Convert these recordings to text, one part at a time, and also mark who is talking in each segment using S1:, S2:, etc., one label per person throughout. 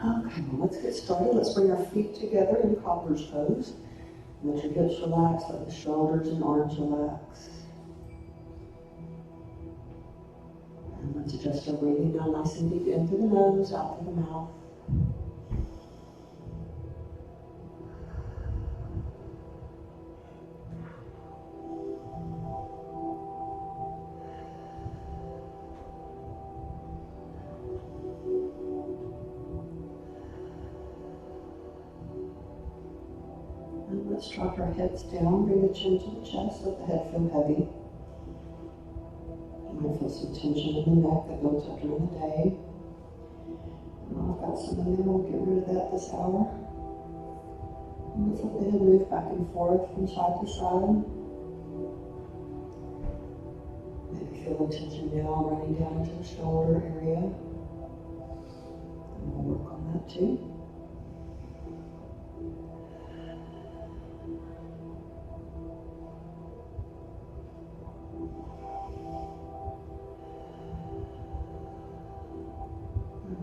S1: Okay, well, let's get started. Let's bring our feet together in cobbler's pose. Let your hips relax, let the shoulders and arms relax. And let's adjust our breathing down nice and deep in through the nose, out through the mouth. And let's drop our heads down, bring the chin to the chest, let the head feel heavy. You might feel some tension in the neck that builds up during the day. I've got some in there, we'll get rid of that this hour. And let's let the head move back and forth from side to side. Maybe feel the tension now running down into the shoulder area. And we'll work on that too.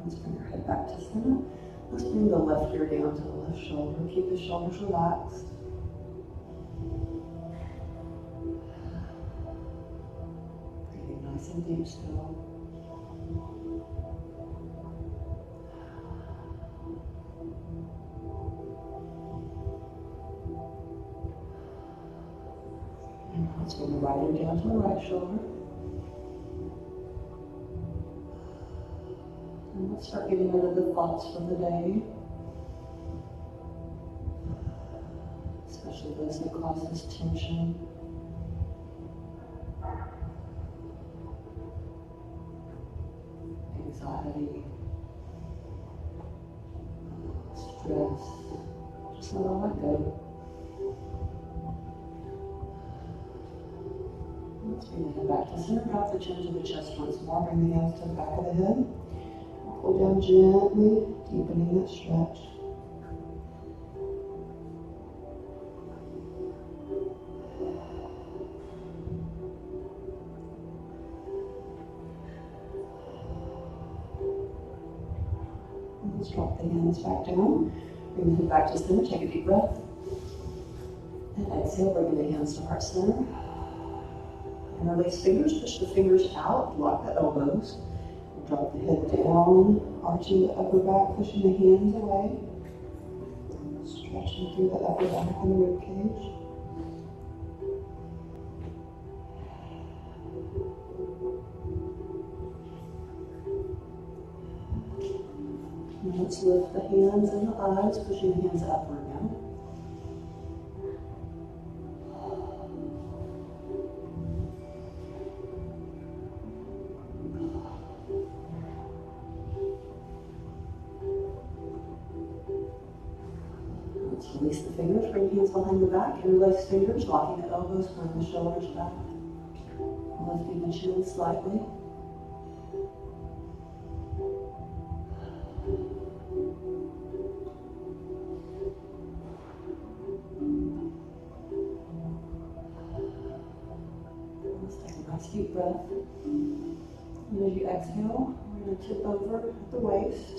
S1: Let's bring your head back to center. Let's bring the left ear down to the left shoulder. Keep the shoulders relaxed. Breathing nice and deep still. And let's bring the right ear down to the right shoulder. And let's start getting rid of the thoughts from the day, especially those that cause us tension. Anxiety, stress, just let all that go. Let's bring the head back to center, drop the chin to the chest once more, bring the hands to the back of the head. Pull down gently, deepening that stretch. And let's drop the hands back down. Bring the head back to center, take a deep breath. And exhale, bring the hands to heart center. And release fingers, push the fingers out, block the elbows. Drop the head down, arching the upper back, pushing the hands away. Stretching through the upper back and the rib cage. And let's lift the hands and the eyes, pushing the hands upward now. Release the fingers, bring hands behind the back, interlace fingers, locking the elbows, bring the shoulders back. Lifting the chin slightly. Let's take a nice deep breath. And as you exhale, we're going to tip over at the waist,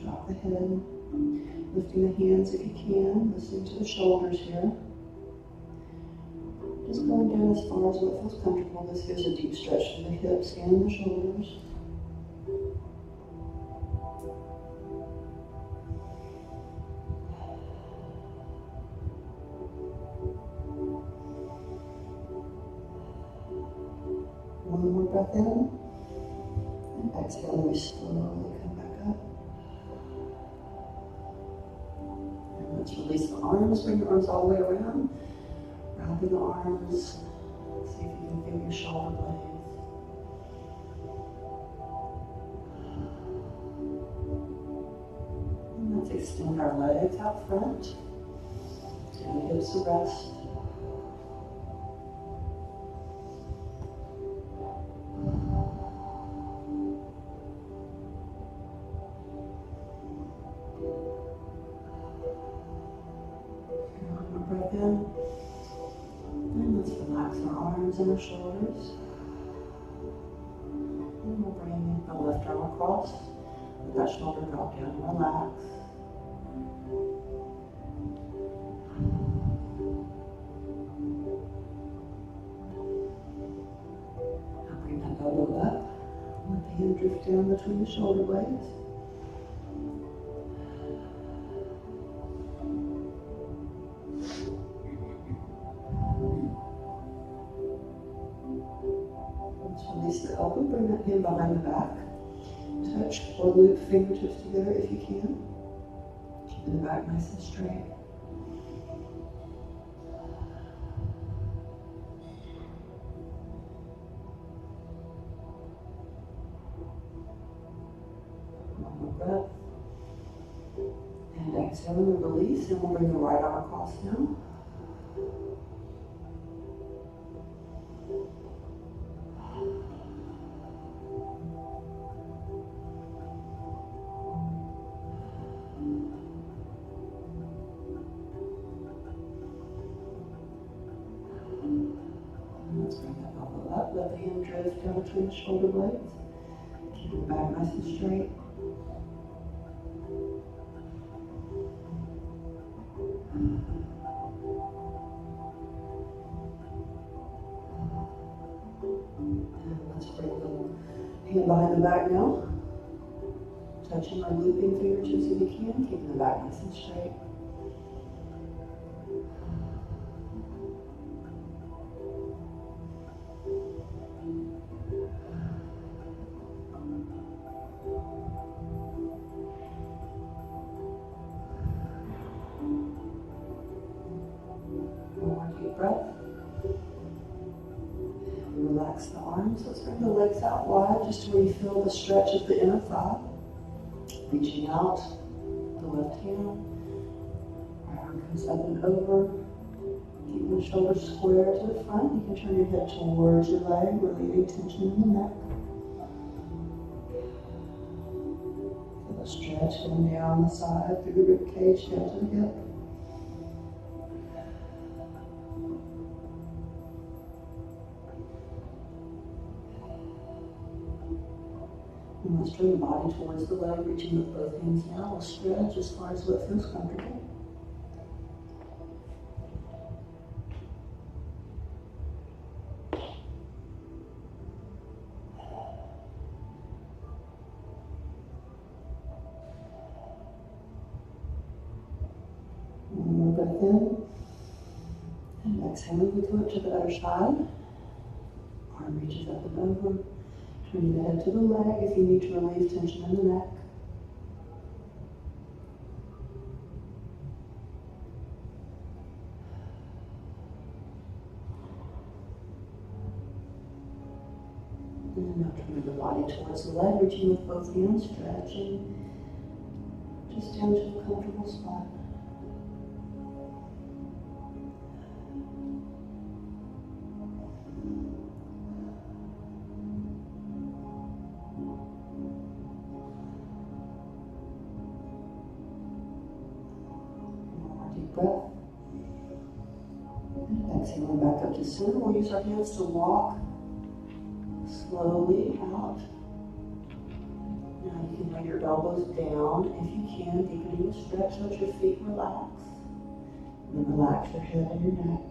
S1: drop the head. Lifting the hands if you can, listening to the shoulders here. Just going down as far as what feels comfortable. This gives a deep stretch to the hips and the shoulders. One more breath in, and exhale, we slowly come back up. Let's release the arms, bring your arms all the way around. Wrapping the arms. See if you can feel your shoulder blades. And let's extend our legs out front. And the hips to rest. Breath in, and let's relax our arms and our shoulders. across. Let that shoulder drop down and relax. Now bring that elbow up. Let the hand drift down between the shoulder blades. Release the elbow, bring that hand behind the back. Touch or loop fingertips together if you can. Keeping the back nice and straight. One more breath. And exhale and release, and we'll bring the right arm across now. Let the hand drift down between the shoulder blades. Keep the back nice and straight. And let's bring the hand behind the back now. Touching or looping fingertips if you can. Keeping the back nice and straight. Breath. And relax the arms. Let's bring the legs out wide just to where you feel the stretch of the inner thigh. Reaching out, the left hand. Right arm comes up and over. Keeping the shoulders square to the front. You can turn your head towards your leg, relieving tension in the neck. Feel the stretch going down the side through the rib cage down to the hip. And let's turn the body towards the leg, reaching with both hands now. We'll stretch as far as what feels comfortable. One more breath in. And exhaling, we come up to the other side. Arm reaches up and over. Turning the head to the leg if you need to relieve tension in the neck. And now turning the body towards the leg, reaching with both hands, stretching just down to a comfortable spot. Breath. And exhaling back up to center. We'll use our hands to walk slowly out. Now you can lay your elbows down if you can, deepening the stretch. Let your feet relax. And then relax your head and your neck.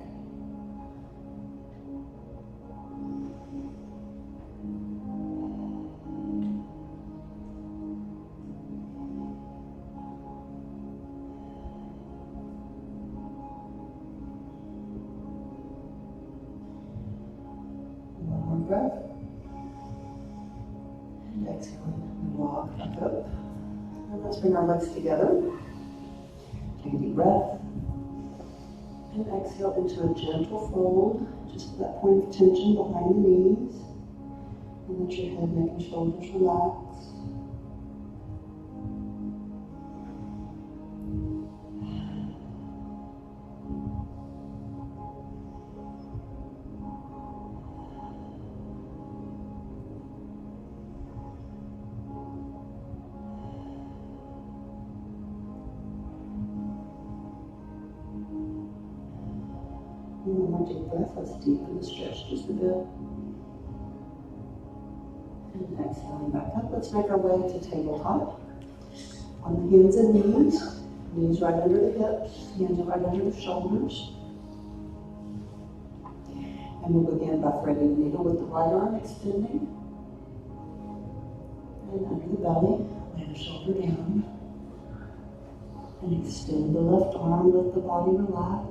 S1: Breath. And exhaling, and walk back up. And let's bring our legs together. Take a deep breath. And exhale into a gentle fold, just that point of tension behind the knees. And let your head, neck, and shoulders relax. One more deep breath. Let's deepen the stretch just a bit. And exhaling back up. Let's make our way to tabletop. On the hands and knees. Knees right under the hips, hands right under the shoulders. And we'll begin by threading the needle with the right arm extending. And under the belly, lay the shoulder down. And extend the left arm, let the body relax.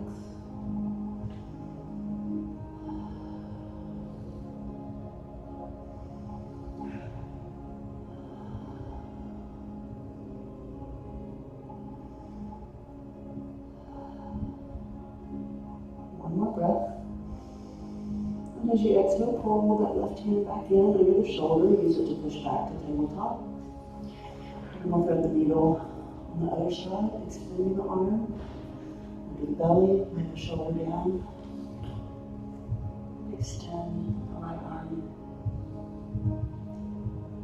S1: One more breath. And as you exhale, pull that left hand back in under the shoulder. Use it to push back to tabletop. And we'll thread the needle on the other side, extending the arm. Under the belly, lay the shoulder down. Extend the right arm.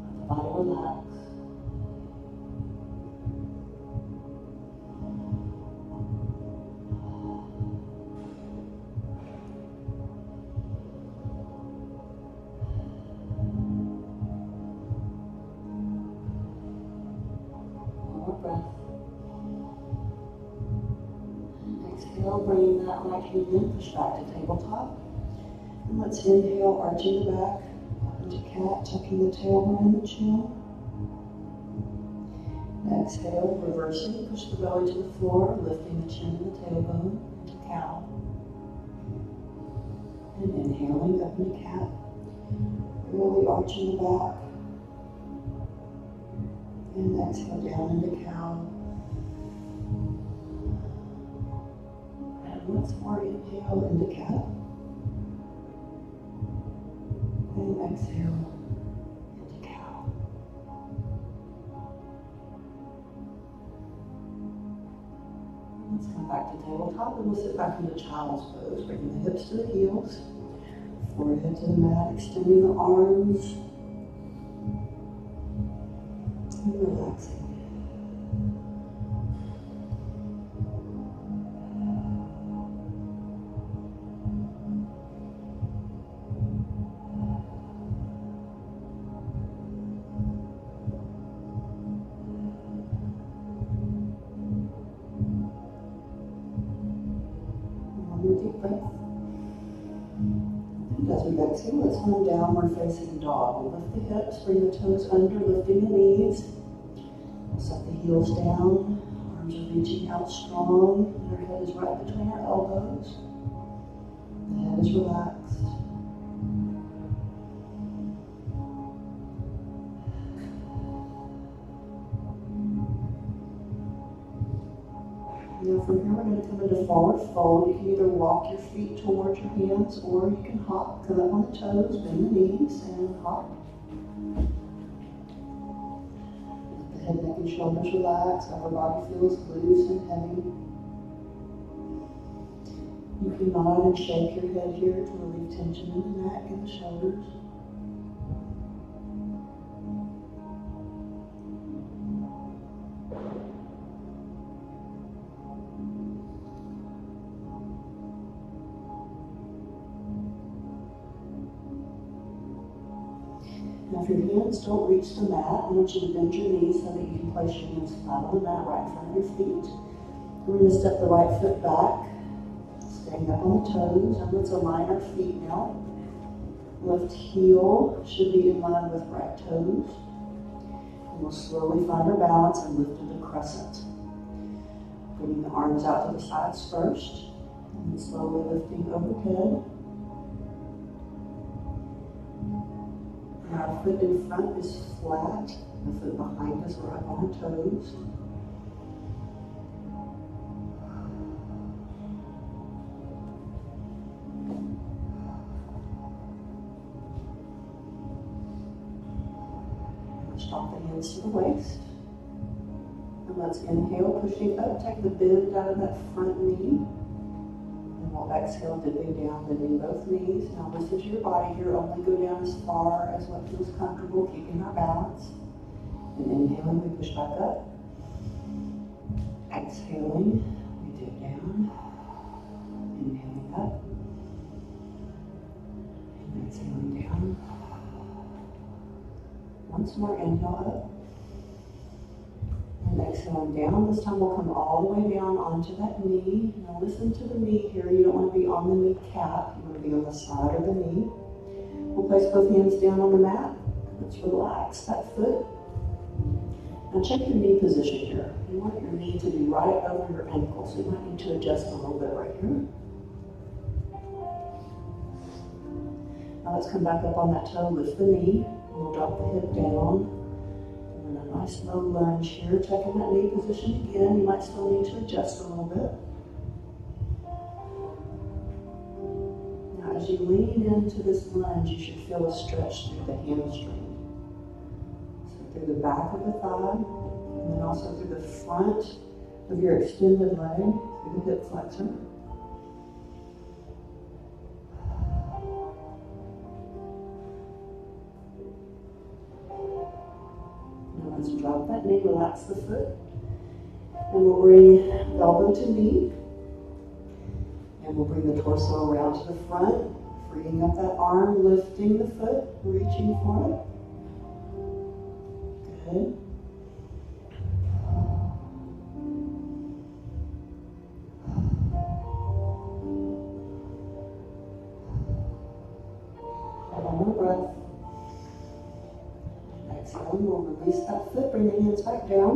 S1: Let the body relax. Bring that right heel in, push back to tabletop. And let's inhale, arching the back into cat, tucking the tailbone in the chin. And exhale, reversing, push the belly to the floor, lifting the chin and the tailbone into cow. And inhaling up into cat, really arching the back. And exhale down into cow. Once more, inhale into cat. And exhale into cow. Let's come back to tabletop and we'll sit back into child's pose, bringing the hips to the heels, forehead to the mat, extending the arms, and relaxing. Deep breath. And as we exhale, let's come downward facing dog. We'll lift the hips, bring the toes under, lifting the knees. We'll set the heels down. Arms are reaching out strong. And our head is right between our elbows. The head is relaxed. Now from here we're going to come into forward fold. You can either walk your feet towards your hands or you can hop, come up on the toes, bend the knees and hop. Let the head, neck and shoulders relax, our body feels loose and heavy. You can nod and shake your head here to relieve tension in the neck and the shoulders. Now if your hands don't reach the mat, I want you to bend your knees so that you can place your hands flat on the mat right in front of your feet. We're going to step the right foot back, staying up on the toes, and let's align our feet now. Left heel should be in line with right toes. And we'll slowly find our balance and lift into crescent. Bringing the arms out to the sides first, and then slowly lifting overhead. Our foot in front is flat, the foot behind us, we're up on our toes. Drop the hands to the waist. And let's inhale, pushing up, take the bend out of that front knee. And we'll exhale, dipping down, bending both knees. Now listen to your body here, only go down as far as what feels comfortable, keeping our balance. And inhaling, we push back up. Exhaling, we dip down. Inhaling up. And exhaling down. Once more, inhale up. And exhaling down. This time we'll come all the way down onto that knee. Now listen to the knee here. You don't want to be on the kneecap. You want to be on the side of the knee. We'll place both hands down on the mat. Let's relax that foot. Now check your knee position here. You want your knee to be right over your ankle, so you might need to adjust a little bit right here. Now let's come back up on that toe, lift the knee. We'll drop the hip down. And then a nice low lunge here. Checking that knee position again. You might still need to adjust a little bit. Now as you lean into this lunge, you should feel a stretch through the hamstring. Through the back of the thigh, and then also through the front of your extended leg, through the hip flexor. Now let's drop that knee, relax the foot, and we'll bring elbow to knee, and we'll bring the torso around to the front, freeing up that arm, lifting the foot, reaching for it. Good. One more breath. Exhale, we'll release that foot, bring the hands back down.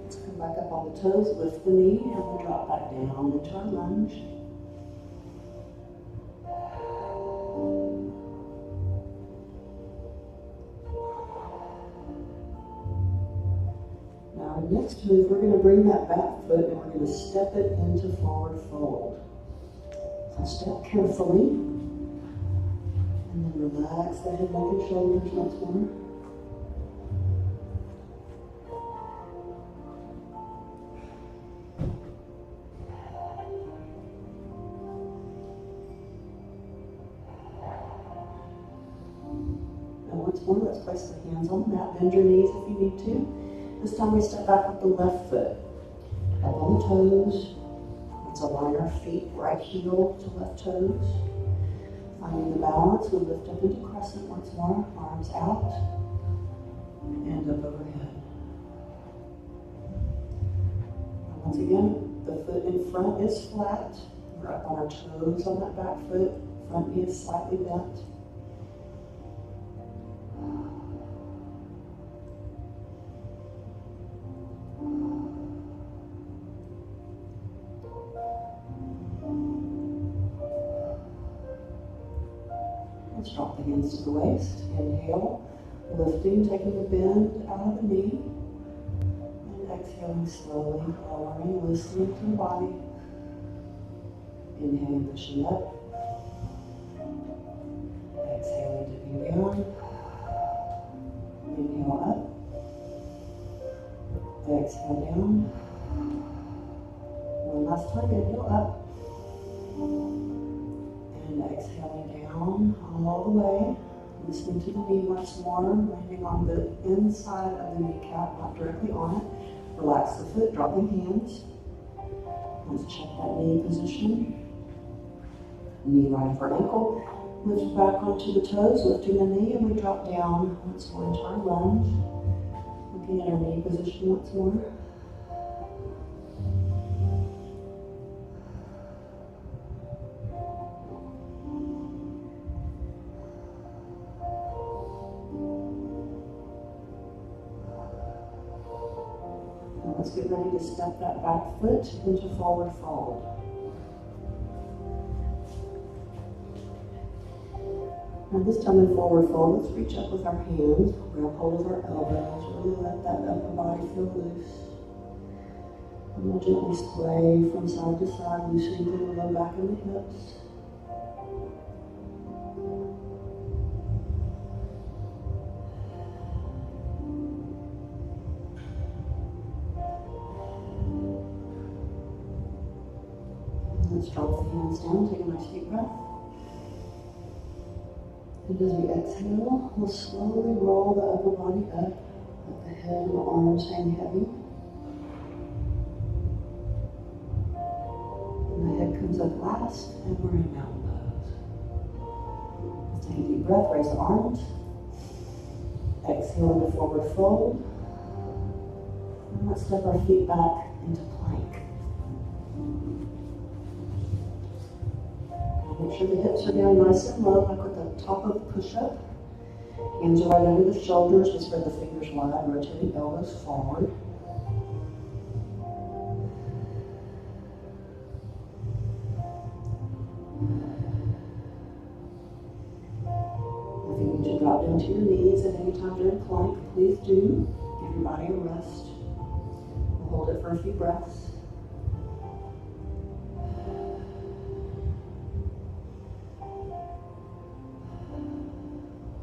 S1: Let's come back up on the toes, lift the knee, and we'll drop back down into our lunge. Next move, we're going to bring that back foot and we're going to step it into forward fold. So step carefully and then relax the head, neck, and shoulders once more. And once more, let's place the hands on the mat. Bend your knees if you need to. This time we step back with the left foot. Up on the toes. Let's align our feet, right heel to left toes. Finding the balance, we lift up into crescent once more. Arms out and up overhead. And once again, the foot in front is flat. We're up on our toes on that back foot. Front knee is slightly bent. Let's drop the hands to the waist. Inhale, lifting, taking a bend out of the knee. And exhaling slowly, lowering, listening to the body. Inhaling, pushing up. Exhaling, dipping down. Inhale up. Exhale down. One last time, inhale up. And exhaling down all the way. Listening to the knee once more, landing on the inside of the kneecap, not directly on it. Relax the foot, dropping hands. Let's check that knee position. Knee right over ankle. Lift back onto the toes, lifting the knee, and we drop down once more into our lunge. Looking at our knee position once more. Let's get ready to step that back foot into forward fold. Now this time in forward fold, let's reach up with our hands, grab hold of our elbows, really let that upper body feel loose. And we'll gently sway from side to side, loosening through the low back and the hips. Let's drop the hands down, take a nice deep breath. And as we exhale, we'll slowly roll the upper body up. Let the head and the arms hang heavy. And the head comes up last, and we're in mountain pose. Let's take a deep breath, raise the arms. Exhale into forward fold. And let's step our feet back into plank. Make sure the hips are down nice and low, like at the top of the push-up. Hands are right under the shoulders. We spread the fingers wide, rotating elbows forward. If you need to drop down to your knees at any time during plank, please do. Give your body a rest. We'll hold it for a few breaths.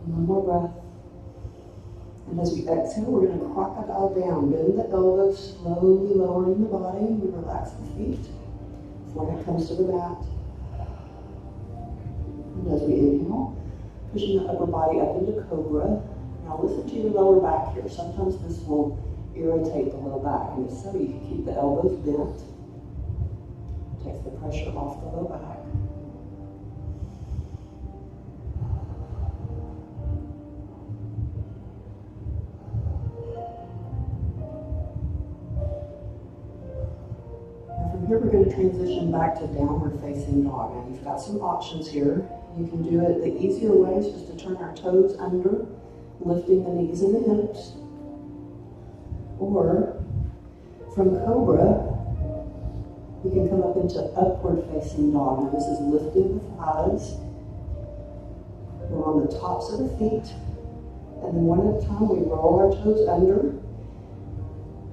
S1: One more breath. And as we exhale, we're going to crocodile down. Bend the elbows, slowly lowering the body. We relax the feet. Forehead comes to the mat. And as we inhale, pushing the upper body up into cobra. Now listen to your lower back here. Sometimes this will irritate the low back. And if so, you can keep the elbows bent. Takes the pressure off the low back. Here we're going to transition back to downward facing dog. Now you've got some options here. You can do it, the easier way is just to turn our toes under, lifting the knees and the hips. Or from cobra, you can come up into upward facing dog. Now this is lifting the thighs. We're on the tops of the feet. And then one at a time we roll our toes under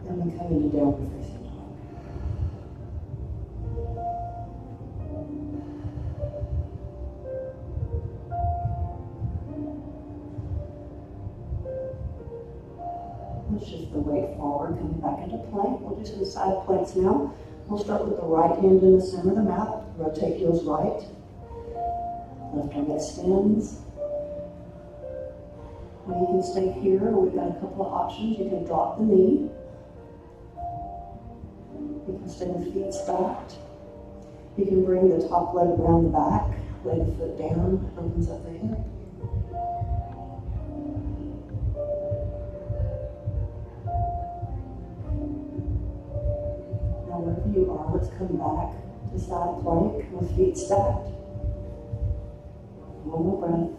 S1: and we come into downward facing. Shift the weight forward, coming back into plank. We'll do some side planks now. We'll start with the right hand in the center of the mat. Rotate heels right. Left arm extends. Or you can stay here. We've got a couple of options. You can drop the knee. You can stay with feet stacked. You can bring the top leg around the back. Lay the foot down. Opens up the hip. Wherever you are, let's come back to side plank with feet stacked. One more breath.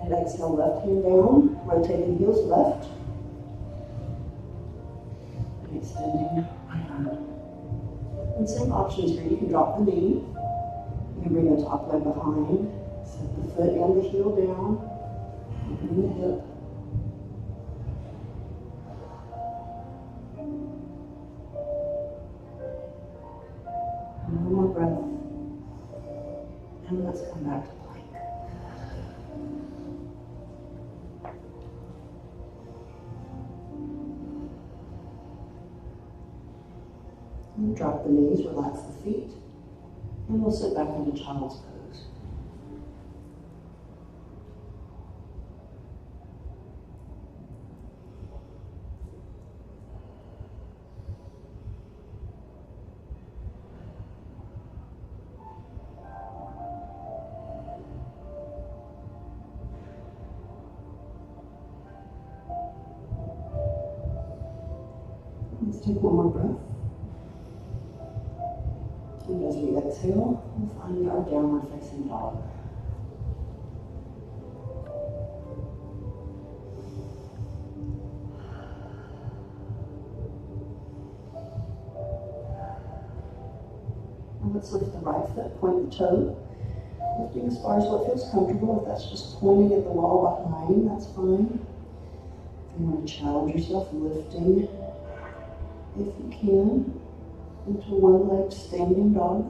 S1: And exhale, left hand down, rotating heels left. And extending right arm. And same options here. You can drop the knee. You can bring the top leg behind. Set the foot and the heel down. Opening the hip. One more breath. And let's come back to plank. And drop the knees, relax the feet, and we'll sit back into child's pose. Let's take one more breath. And as we exhale, we'll find our downward facing dog. And let's lift the right foot, point the toe. Lifting as far as what feels comfortable. If that's just pointing at the wall behind, that's fine. If you want to challenge yourself, lifting, if you can, into one-legged standing dog.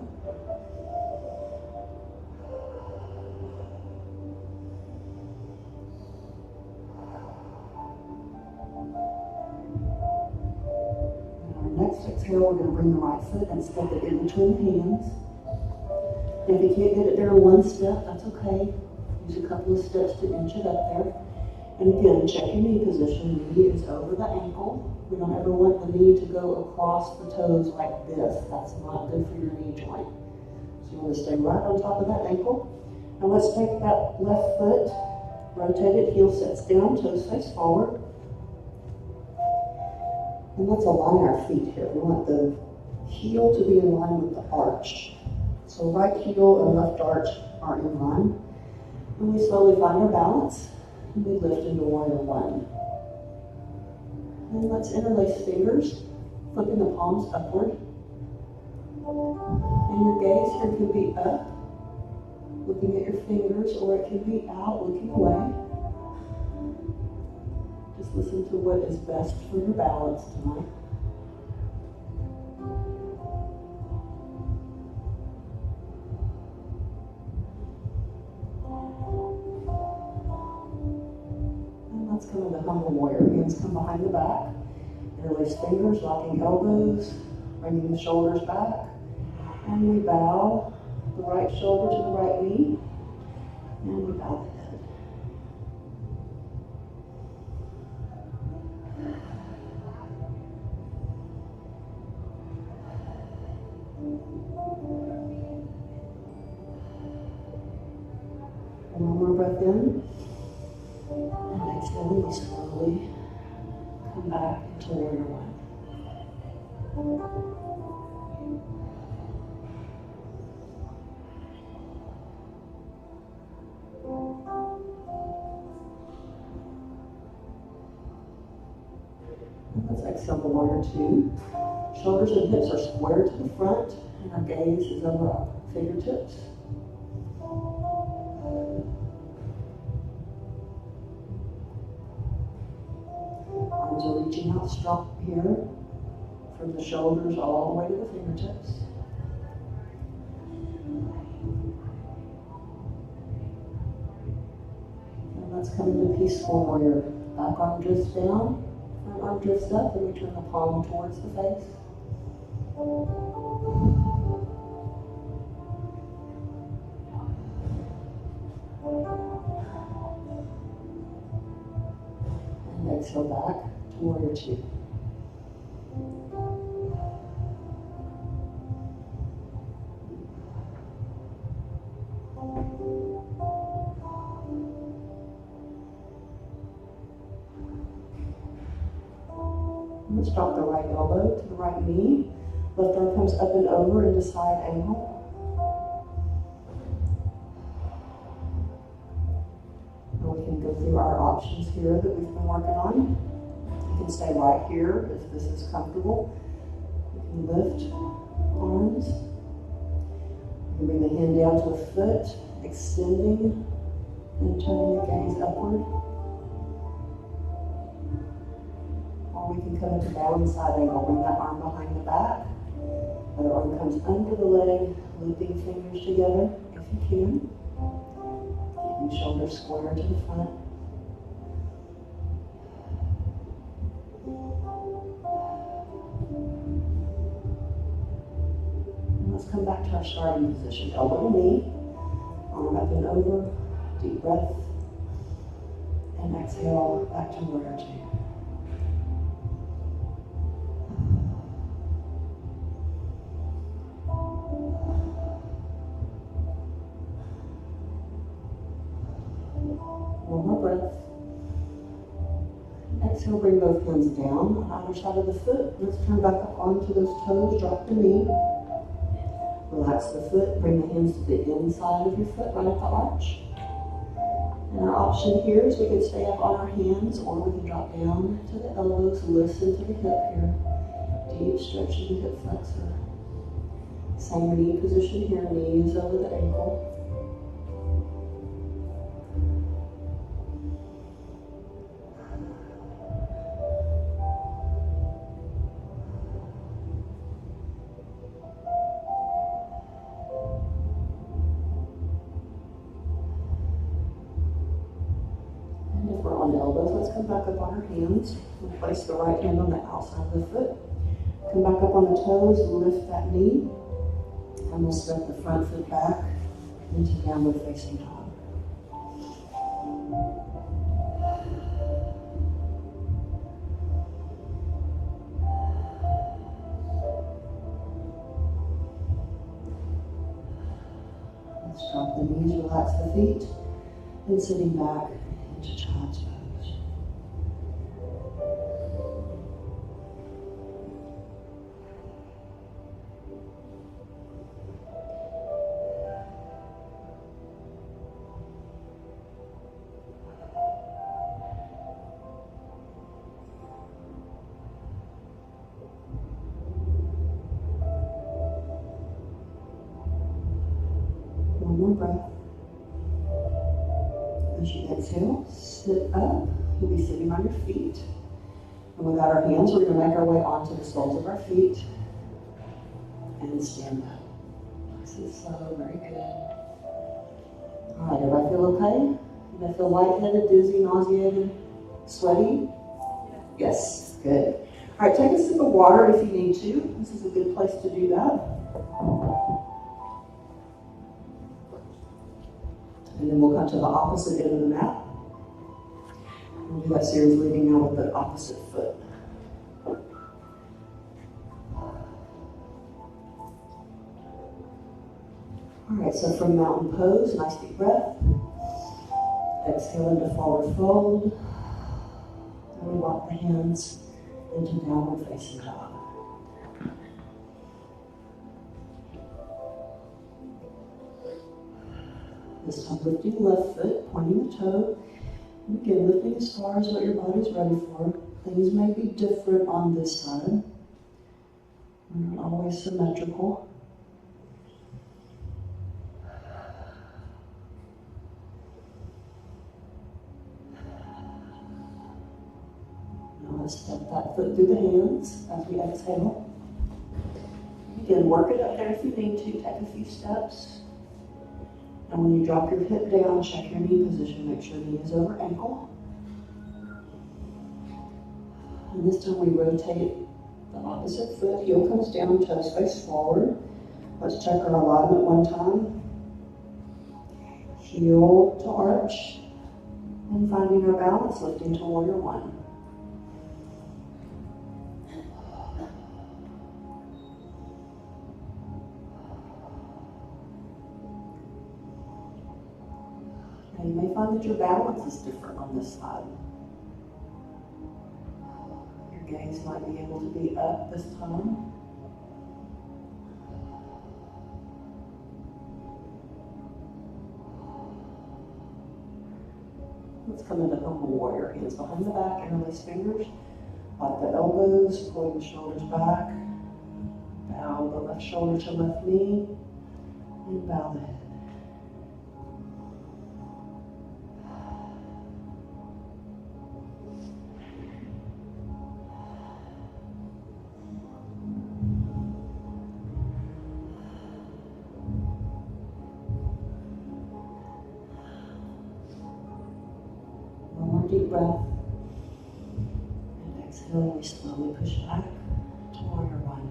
S1: And our next exhale, we're going to bring the right foot and step it in between the hands. And if you can't get it there in one step, that's okay. Use a couple of steps to inch it up there. And again, check your knee position. The knee is over the ankle. We don't ever want the knee to go across the toes like this. That's not good for your knee joint. So you want to stay right on top of that ankle. Now let's take that left foot Rotate it, heel sets down, toes face forward. And let's align our feet here. We want the heel to be in line with the arch. So right heel and left arch are in line. And we slowly find our balance, and we lift into warrior one. And let's interlace fingers, flipping the palms upward. And your gaze here can be up, looking at your fingers, or it can be out, looking away. Just listen to what is best for your balance tonight. And let's come into humble warrior. Hands come behind the back. Interlace fingers, locking elbows, bringing the shoulders back. And we bow the right shoulder to the right knee. And we bow the head. And one more breath in. And exhaling, we slowly come back into warrior one. And let's exhale the warrior two. Shoulders and hips are square to the front, and our gaze is over our fingertips. Arms are reaching out strong here from the shoulders all the way to the fingertips. And let's come into peaceful warrior. Back arm drifts down, front arm drifts up, and we turn the palm towards the face. And exhale back to warrior two. Let's drop the right elbow to the right knee. Left arm comes up and over into side angle. And we can go through our options here that we've been working on. You can stay right here if this is comfortable. You can lift arms. You can bring the hand down to the foot, extending and turning the gaze upward. Or we can come into down side angle. Bring that arm behind the back. Other arm comes under the leg, looping fingers together if you can. Keeping shoulders square to the front. And let's come back to our starting position. Elbow to knee, arm up and over, deep breath. And exhale back to warrior two. One more breath. Exhale, bring both hands down on either side of the foot. Let's turn back up onto those toes, drop the knee. Relax the foot, bring the hands to the inside of your foot, right at the arch. And our option here is we can stay up on our hands or we can drop down to the elbows, listen to the hip here. Deep stretch of the hip flexor. Same knee position here, knees over the ankle. On the elbows, let's come back up on our hands. We'll place the right hand on the outside of the foot. Come back up on the toes, lift that knee, and we'll step the front foot back into downward facing dog. Let's drop the knees, relax the feet, and sitting back up, you'll be sitting on your feet. And without our hands, we're going to make our way onto the soles of our feet and stand up. Nice and slow, very good. All right, everybody feel okay? Anybody feel lightheaded, dizzy, nauseated, sweaty? Yes, good. All right, take a sip of water if you need to. This is a good place to do that. And then we'll come to the opposite end of the mat. We'll do that series leading out with the opposite foot. All right, so from mountain pose, nice deep breath. Exhale into forward fold. And we walk the hands into downward facing dog. This time lifting the left foot, pointing the toe. And again, lifting as far as what your body's ready for. Things may be different on this side. We're not always symmetrical. Now let's step that foot through the hands as we exhale. Again, work it up there if you need to. Take a few steps. And when you drop your hip down, check your knee position. Make sure knee is over ankle. And this time we rotate the opposite foot. Heel comes down, toes face forward. Let's check our alignment one time. Heel to arch. And finding our balance, lifting to warrior one. You may find that your balance is different on this side. Your gaze might be able to be up this time. Let's come into humble warrior. Hands behind the back, interlace fingers. Lock the elbows, pulling the shoulders back. Bow the left shoulder to left knee. And bow the head. Deep breath, and exhale, we slowly push back to warrior one.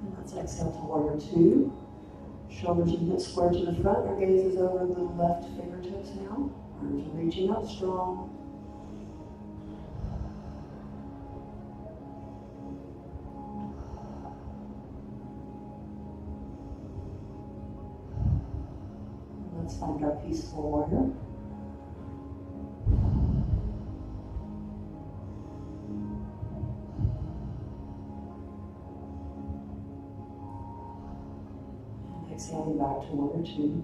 S1: And let's exhale to warrior two. Shoulders and hips square to the front. Our gaze is over the left fingertips now. Arms are reaching out strong. Let's find our peaceful warrior. And exhaling back to warrior two.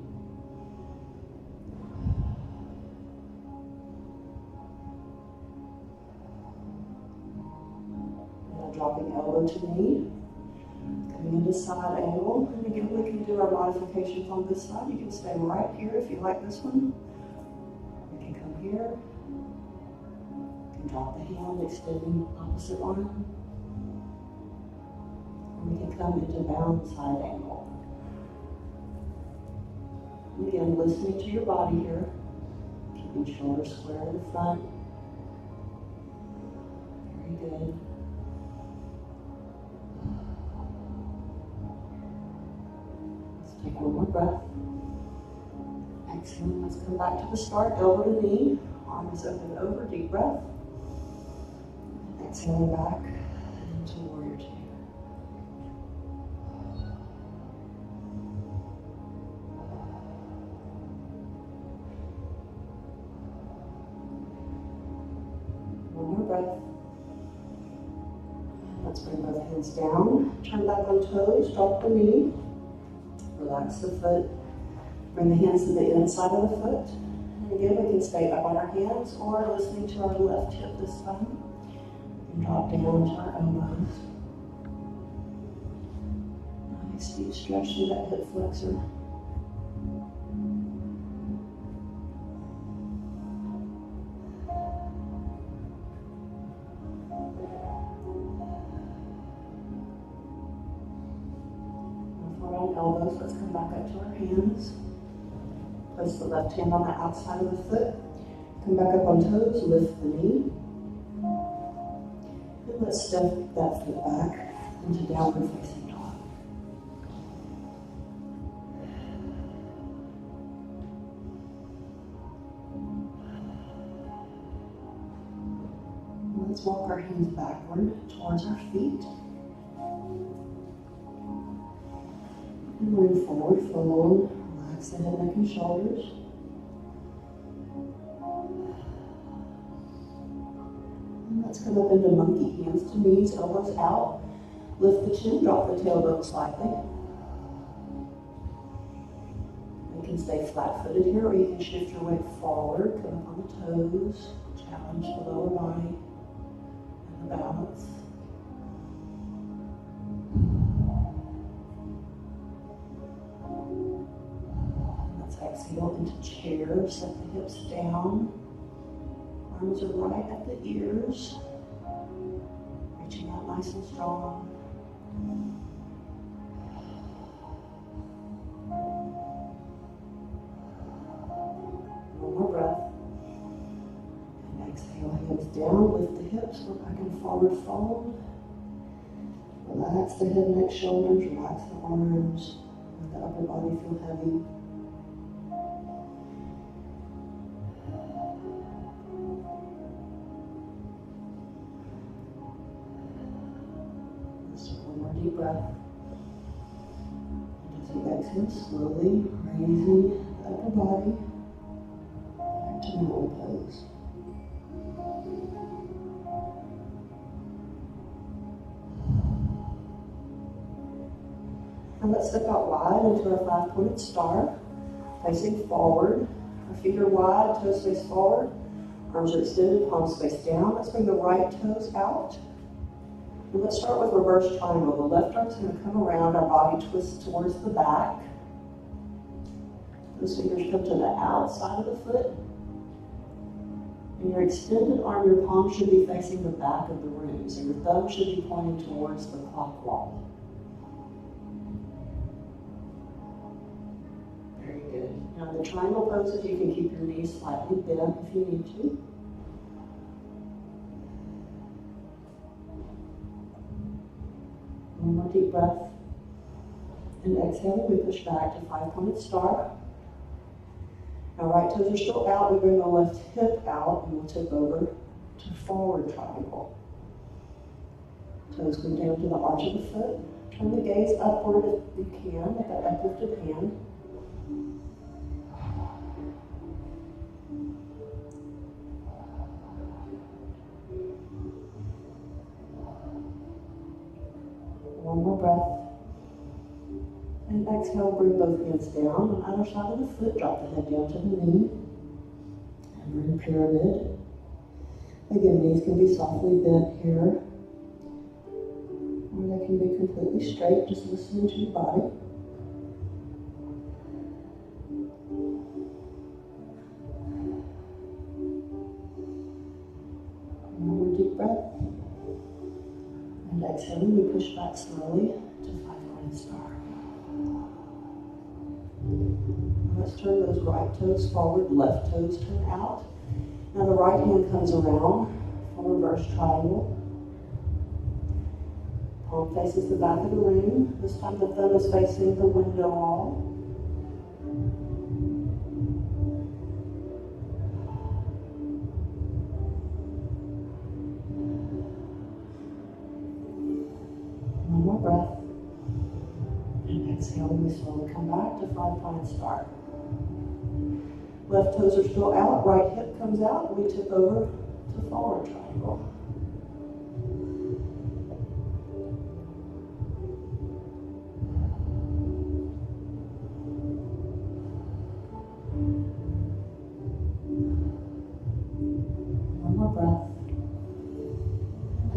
S1: Now dropping elbow to knee. Coming into side angle, and again we can do our modifications on this side. You can stay right here if you like this one. We can come here. We can drop the hand, extending opposite arm. And we can come into bound side angle. And again, listening to your body here. Keeping shoulders square in the front. Very good. Take one more breath. Exhale. Let's come back to the start. Elbow to knee. Arm is open over. Deep breath. Exhaling back into warrior two. One more breath. Let's bring both hands down. Turn back on toes. Drop the knee. Relax the foot. Bring the hands to the inside of the foot. And again, we can stay up on our hands or listening to our left hip this time. We can drop down to our elbows. deep stretch through that hip flexor. Elbows, let's come back up to our hands. Place the left hand on the outside of the foot. Come back up on toes, lift the knee. And let's step that foot back into downward facing dog. Let's walk our hands backward towards our feet. And move forward, fold, relax the head, neck, and shoulders. And let's come up into monkey, hands to knees, elbows out. Lift the chin, drop the tailbone slightly. You can stay flat-footed here, or you can shift your weight forward, come up on the toes, challenge the lower body and the balance. Exhale into chair, set the hips down. Arms are right at the ears. Reaching out nice and strong. One more breath. And exhale, hands down, lift the hips, go back and forward fold. Relax the head, neck, shoulders, relax the arms. Let the upper body feel heavy. Deep breath. And as you exhale, slowly raising the upper body back to mountain pose. Now let's step out wide into our five-pointed star, facing forward. Our feet are wide, toes face forward, arms are extended, palms face down. Let's bring the right toes out. And let's start with reverse triangle. The left arm's going to come around, our body twists towards the back. Those fingers come to the outside of the foot. And your extended arm, your palm should be facing the back of the room. So your thumb should be pointing towards the clock wall. Very good. Now in the triangle poses, you can keep your knees slightly bent if you need to. One more deep breath. And exhale, we push back to five-pointed star. Now right toes are still out. We bring the left hip out and we'll tip over to forward triangle. Toes come down to the arch of the foot. Turn the gaze upward if you can, with that uplifted hand. One more breath. And exhale, bring both hands down. On either side of the foot, drop the head down to the knee. And we're in pyramid. Again, knees can be softly bent here. Or they can be completely straight, just listening to your body. One more deep breath. And exhaling, we push back slowly to five-pointed star. Let's turn those right toes forward, left toes turn out. Now the right hand comes around for reverse triangle. Palm faces the back of the room. This time the thumb is facing the window wall. One more breath. And exhale, we slowly come back to five-pointed star. Left toes are still out, right hip comes out, we tip over to forward triangle. One more breath.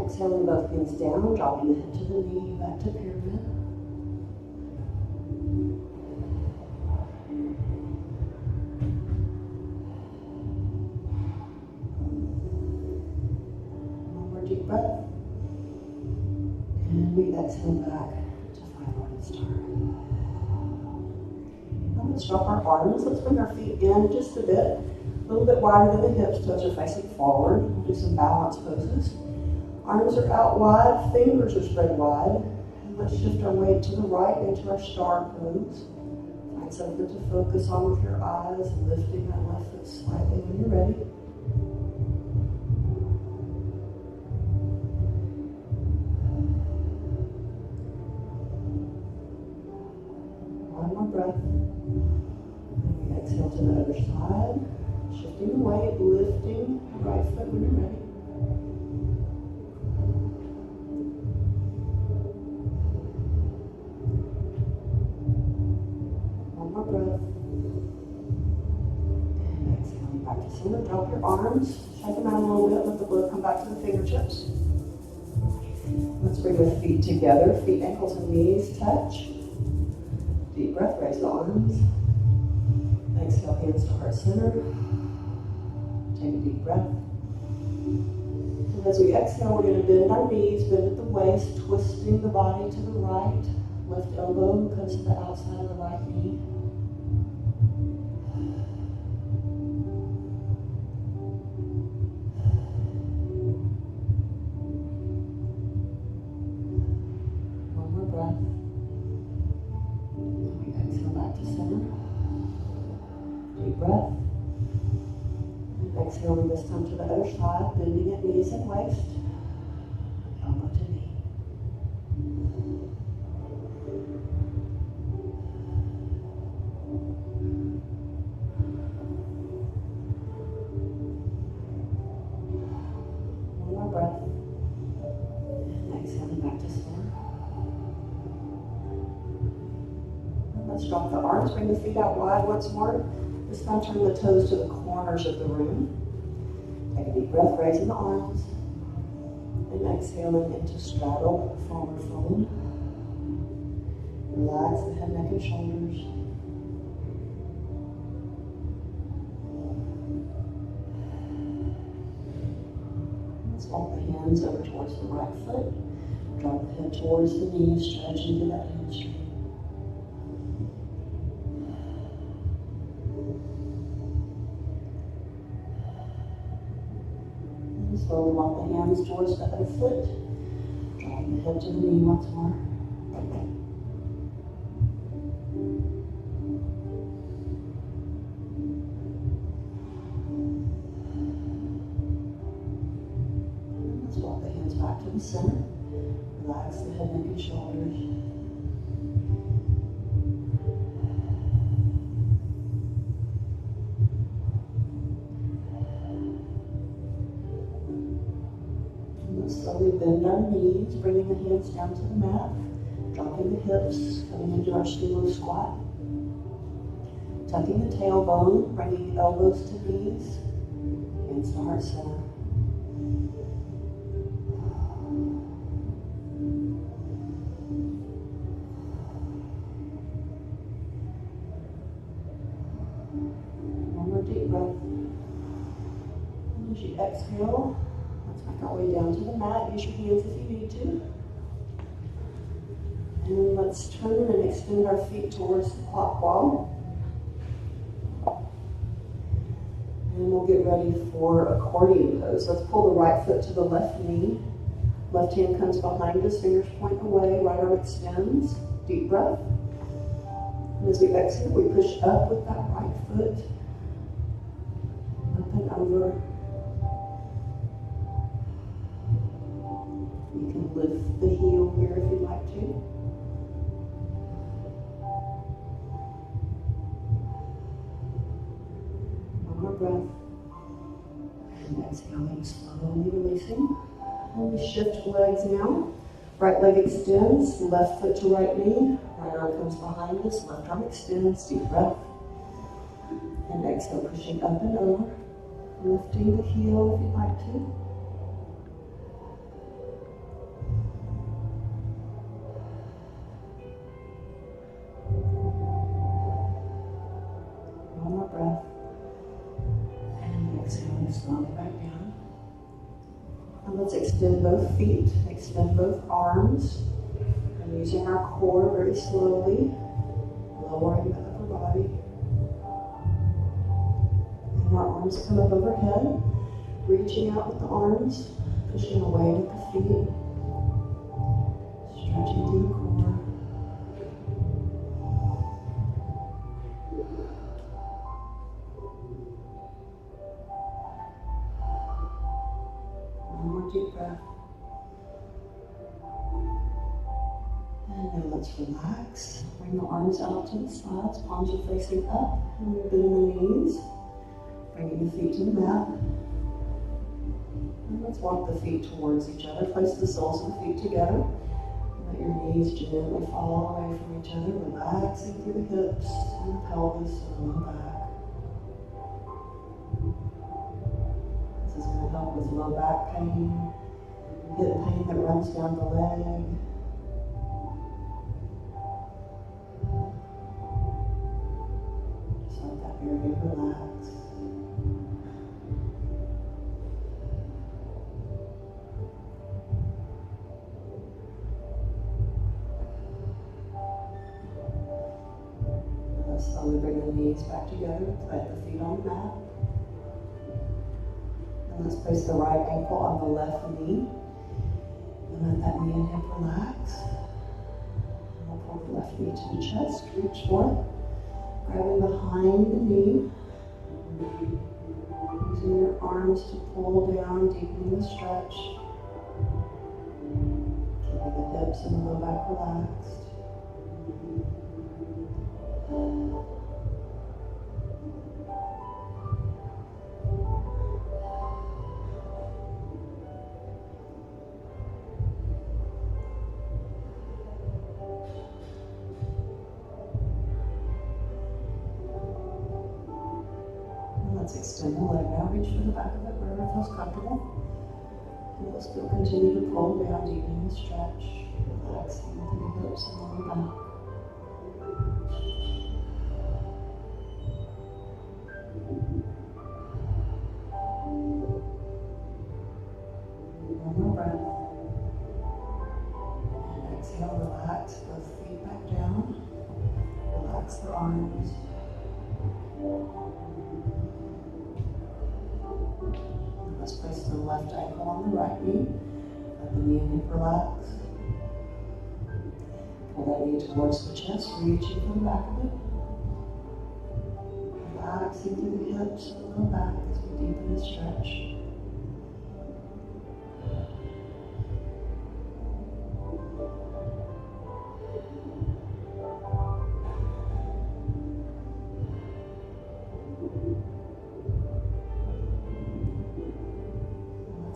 S1: Exhaling both hands down, dropping the head to the knee, back to pyramid. exhale back to find Morning Star. Now let's drop our arms. Let's bring our feet in just a bit. A little bit wider than the hips, toes are facing forward. We'll do some balance poses. Arms are out wide, fingers are spread wide. And let's shift our weight to the right into our star pose. Find something to focus on with your eyes, lifting that left foot slightly when you're ready. One more breath. And we exhale to the other side. Shifting the weight, lifting the right foot when you're ready. One more breath. And exhaling back to center. Drop your arms. Shake them out a little bit. Let the blood come back to the fingertips. Let's bring the feet together. Feet, ankles, and knees touch. Deep breath, raise the arms. Exhale, hands to heart center. Take a deep breath. And as we exhale, we're going to bend our knees, bend at the waist, twisting the body to the right. Left elbow comes to the outside of the right knee. One more breath. And we exhale back to center. Deep breath. Exhaling this time to the other side, bending at knees and waist, elbow to knee. One more breath. And exhaling back to center. And let's drop the arms, bring the feet out wide once more. This time turn the toes to the corners of the room. Take a deep breath, raising the arms. And exhaling into straddle, forward fold. Relax the head, neck, and shoulders. Let's walk the hands over towards the right foot. Drop the head towards the knees, stretch into that hamstring. Slowly walk the hands towards the other foot. Drawing the head to the knee once more. Let's walk the hands back to the center. Relax the head, neck, and shoulders. Slowly bend our knees, bringing the hands down to the mat, dropping the hips, coming into our sumo squat. Tucking the tailbone, bringing the elbows to knees, hands to heart center. One more deep breath. And as you exhale, make our way down to the mat. Use your hands if you need to. And let's turn and extend our feet towards the clock wall. And we'll get ready for accordion pose. Let's pull the right foot to the left knee. Left hand comes behind us, fingers point away, right arm extends. Deep breath. And as we exhale, we push up with that right foot. Up and over. You can lift the heel here if you'd like to. One more breath. And exhaling, slowly releasing. And we shift legs now. Right leg extends, left foot to right knee. Right arm comes behind us, left arm extends, deep breath. And exhale, pushing up and over. Lifting the heel if you'd like to. One more breath. And exhaling slowly back down. And let's extend both feet, extend both arms. using our core very slowly, lowering the upper body. And our arms come up overhead, reaching out with the arms, pushing away with the feet, stretching through the core. One more deep breath. And now let's relax. Bring the arms out to the sides, palms are facing up, and we bend the knees, bringing the feet to the mat. And let's walk the feet towards each other. Place the soles of the feet together. Let your knees gently fall away from each other, relaxing through the hips and the pelvis and the low back. This is going to help with low back pain, hip pain that runs down the leg. Just let that area relax. Slowly bring the knees back together, plant the feet on the mat. And let's place the right ankle on the left knee. And let that knee and hip relax. And we'll pull the left knee to the chest, reach for it. Grabbing behind the knee. Using your arms to pull down, deepening the stretch. Keeping the hips and the low back relaxed. Let's extend the leg now. Reach for the back of it wherever it feels comfortable. And we'll still continue to pull down, deepening the stretch, relaxing through the hips and lower back. One more breath. And exhale, relax both feet back down. Relax the arms. Let's place the left ankle on the right knee. Let the knee and hip relax. Pull that knee towards the chest, reaching for the back of it. Relaxing through the hips and the low back as we deepen the stretch.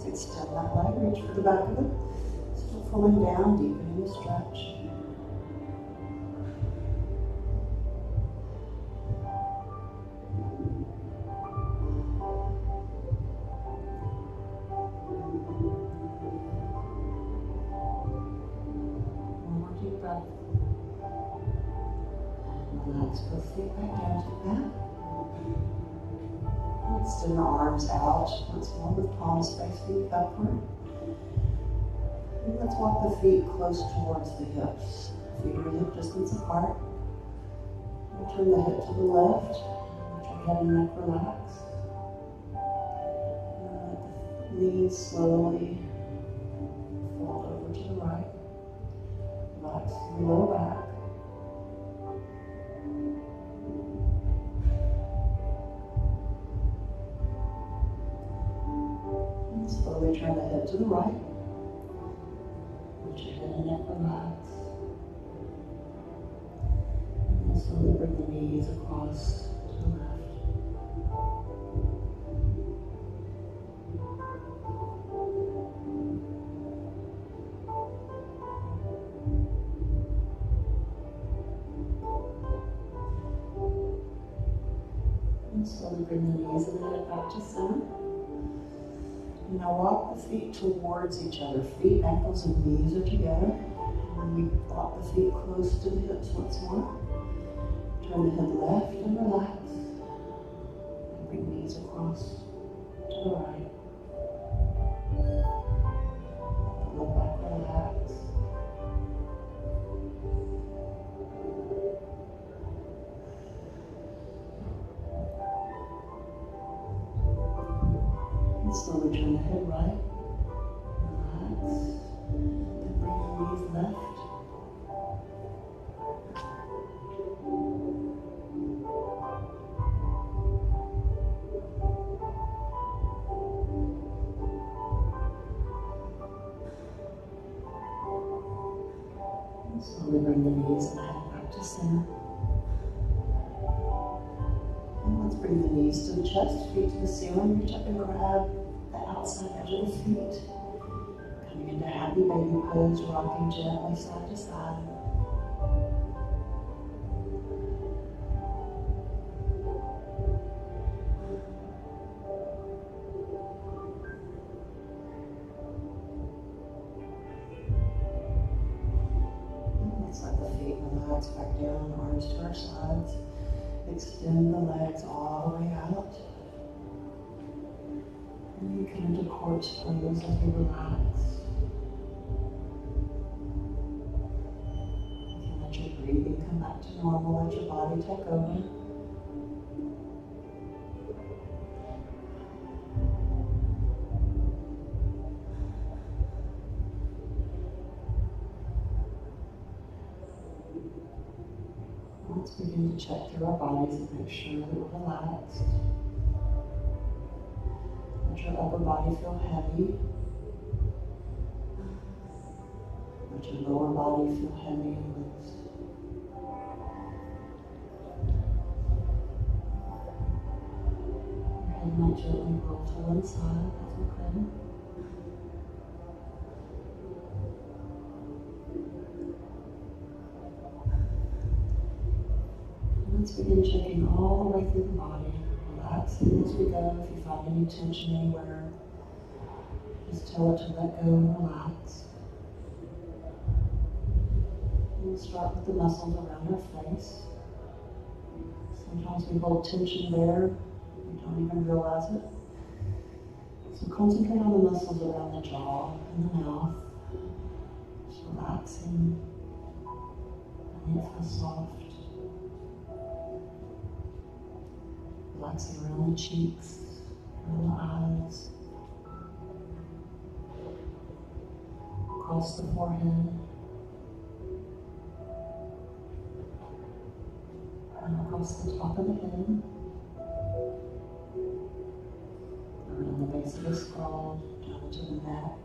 S1: Extend that leg, reach for the back of it. Still pulling down, deepening the stretch. One more deep breath. And relax both feet back down to the mat. Extend the arms out once more with palms facing upward. And let's walk the feet close towards the hips. Feet are hip distance apart. We'll turn the hip to the left. Let your head and neck relax. And let the knees slowly fold over to the right. Relax your lower back. Slowly turn the head to the right. Let your head and neck relax. And then slowly bring the knees across to the left. And slowly bring the knees and the head back to center. Now walk the feet towards each other. Feet, ankles, and knees are together. And we walk the feet close to the hips once more. Turn the head left and relax. And bring knees across to the right. Low back, relax. head right. Relax. Then bring your knees left. Slowly bring the knees and the head back to center. And let's bring the knees to the chest, feet to the ceiling. Reach up and grab the outside edge of the feet. Coming into happy baby pose, rocking gently side to side. Relax back down, arms to our sides. Extend the legs all the way out. And you come into corpse pose as you relax. You can let your breathing come back to normal, let your body take over. Let's begin to check through our bodies and make sure that we're relaxed. Let your upper body feel heavy. Let your lower body feel heavy and loose. Your head might gently roll to one side as you can. Let's begin checking all the way through the body, relaxing as we go. If you find any tension anywhere, just tell it to let go and relax. We'll start with the muscles around our face. Sometimes we hold tension there, we don't even realize it. So concentrate on the muscles around the jaw and the mouth. Just relaxing, and it feels soft. Relaxing around the cheeks, around the eyes, across the forehead, and across the top of the head, around the base of the skull, down to the neck.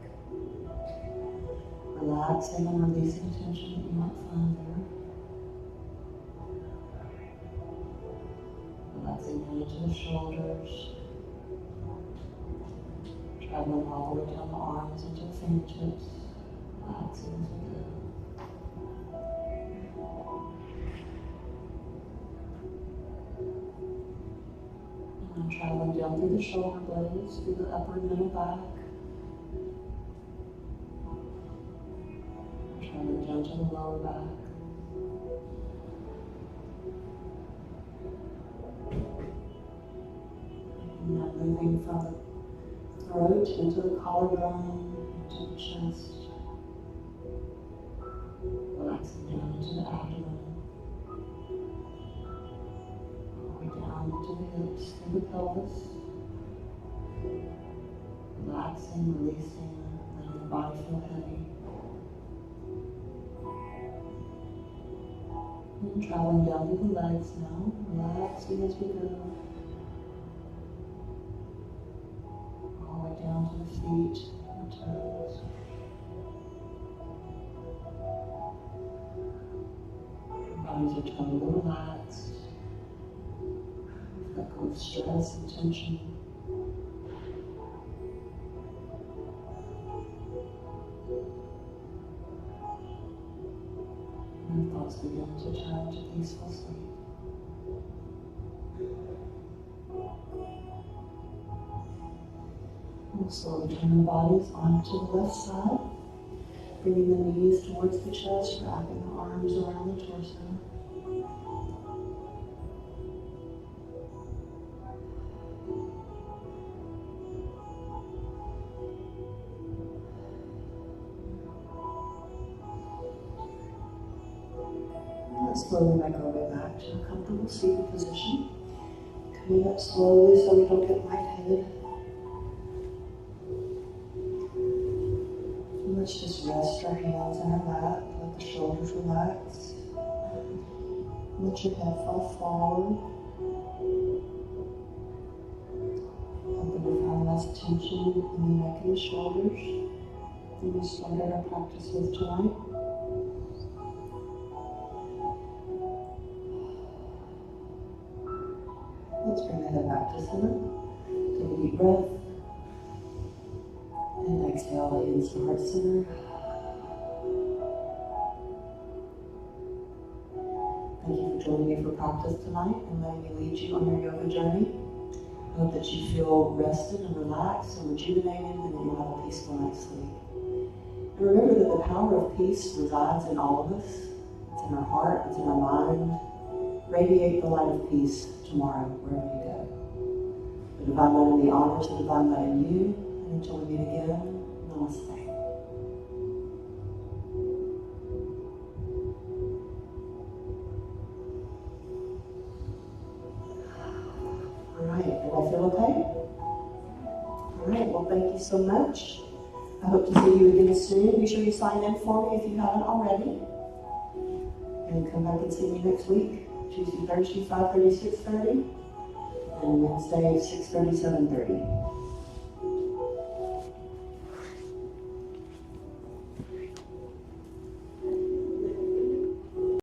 S1: Relaxing and releasing tension that you might find there. Relaxing down into the shoulders, traveling all the way down the arms into the fingertips, relaxing as we go. And I'm traveling down through the shoulder blades, through the upper and middle back. I'm traveling down to the lower back. And now moving from the throat into the collarbone, into the chest. Relaxing down into the abdomen. All the way down into the hips, through the pelvis. Relaxing, releasing, letting the body feel heavy. And traveling down through the legs now, relaxing as we go. Down to the feet and toes. Our bodies are totally relaxed. Let go of stress and tension. And our thoughts begin to turn to peaceful sleep. We'll slowly turn the bodies onto the left side, bringing the knees towards the chest, wrapping the arms around the torso. Let's slowly make our way back to a comfortable seated position. Coming up slowly so we don't get lightheaded. rest our hands in our lap, let the shoulders relax. Let your head fall forward. Hoping to find less tension in the neck and the shoulders than we started our practice with tonight. Let's bring the head back to center. Take a deep breath. And exhale, hands to heart center. Thank you for joining me for practice tonight and letting me lead you on your yoga journey. I hope that you feel rested and relaxed and rejuvenated, and that you'll have a peaceful night's sleep. And remember that the power of peace resides in all of us. It's in our heart, it's in our mind. Radiate the light of peace tomorrow, wherever you go. The Divine Light in me honors the Divine Light in you. And until we meet again, namaste. All feel okay? All right, well, thank you so much. I hope to see you again soon. Be sure you sign in for me if you haven't already. And come back and see me next week. Tuesday, Thursday, 5:30, 6:30. And Wednesday, 6:30, 7:30.